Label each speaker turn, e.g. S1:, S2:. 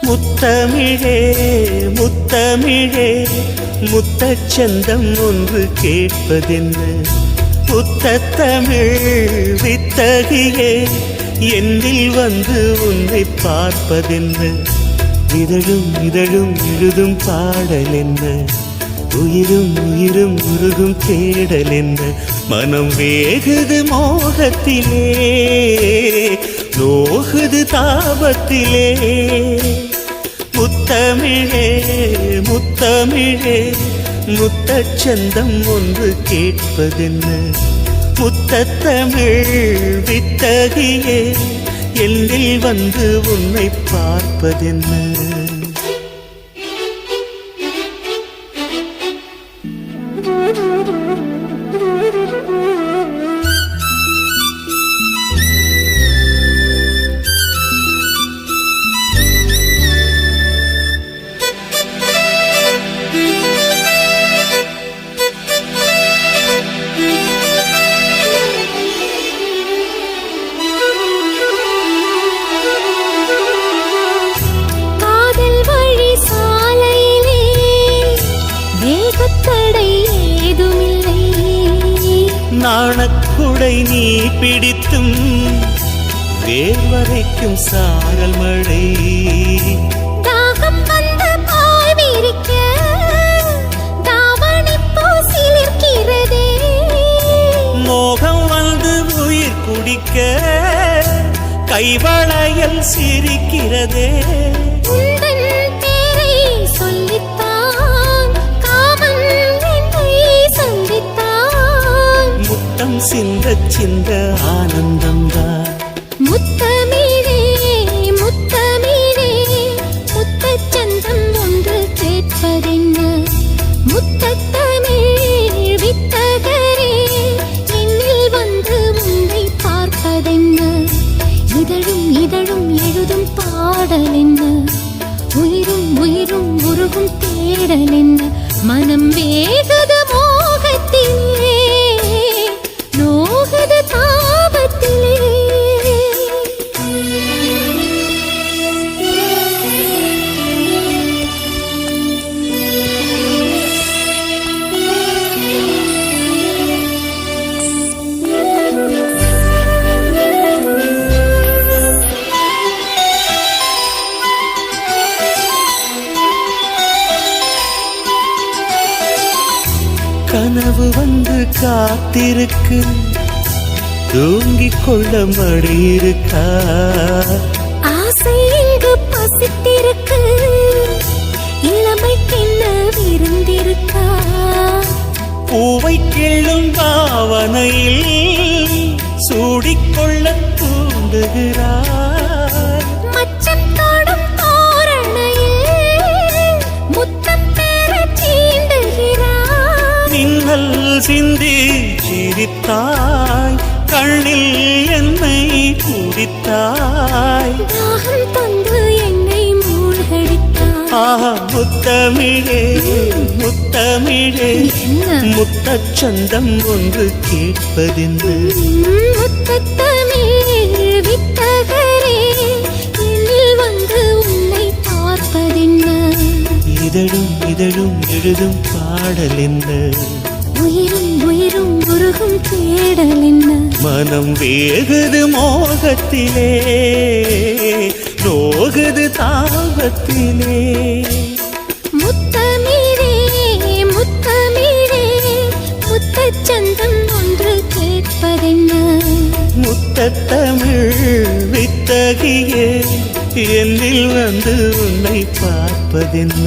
S1: முத்தமிழே முத்தமிழே முத்தச்சந்தம் ஒன்று கேட்பதென்ன முத்தத்தமிழ் வித்தகியே என்னில் வந்து உன்னை பார்ப்பதென்ன இதழும் இதழும் எழுதும் பாடல் என்ன உயிரும் உயிரும் உருகும் தேடல் என்ன மனம் வேகுது மோகத்திலே நோகுது தாபத்திலே முத்தமிழே முத்தமிழே முத்தச்சந்தம் ஒன்று கேட்பதென்ன முத்தத்தமிழ் வித்தகியே என்னில் வந்து உன்னை பார்ப்பதென்ன நாணக்குடை நீ பிடித்தும் வேர்வரைக்கும் சாரல் மழை
S2: தாகம் வந்து பாய் விரிக்க தாவணி பூசிலிருக்கிறதே
S1: மோகம் வந்து உயிர் குடிக்க கைவளையல் சிரிக்கிறதே சிந்த சிந்த ஆனந்தம்தான்
S2: முத்தமிழே முத்தமிழே முத்தச்சந்தம் ஒன்று கேட்பதென்ன முத்தத்தமிழ் வித்தகரே என்னில் வந்து உன்னை பார்ப்பதென்ன இதழும் இதழும் எழுதும் பாடல் என்ன உயிரும் உயிரும் உருகும் தேடல் என்ன மனம் வேகுது மோகத்திலே நோகுது தாபத்திலே
S1: கனவு வந்து காத்திருக்கு தூங்கிக் கொள்ள மடியிருக்கா
S2: ஆசை இங்கு பசித்திருக்கு இளமைக்கென்ன விருந்திருக்கா
S1: பூவை கிள்ளும் பாவனையில் சூடிக்கொள்ள தூண்டுகிறார்
S2: மச்சம் தோடும் தோரணையில் முத்தம் பெற சீண்டுகிறார்
S1: மின்னல் சிந்தி சிரித்தாய் கண்ணில் என்னை குடித்தாய்
S2: தாகம் தந்து என்னை மூழ்கடித்தாய்
S1: முத்தமிழே முத்தமிழே முத்தச்சந்தம் ஒன்று கேட்பதென்று
S2: முத்தத்தமிழ் வித்தகரே என்னில் வந்து உன்னை பார்ப்பதென்ன
S1: இதழும் இதழும் எழுதும் பாடல் என்ன
S2: உயிரும் உயிரும் உருகும் தேடல் என்ன
S1: மனம் வேகுது மோகத்திலே நோகுது தாபத்திலே
S2: முத்தமிழே முத்தமிழே முத்தச்சந்தம் ஒன்று கேட்பதென்ன
S1: முத்தத்தமிழ் வித்தகியே என்னில் வந்து உன்னை பார்ப்பதென்ன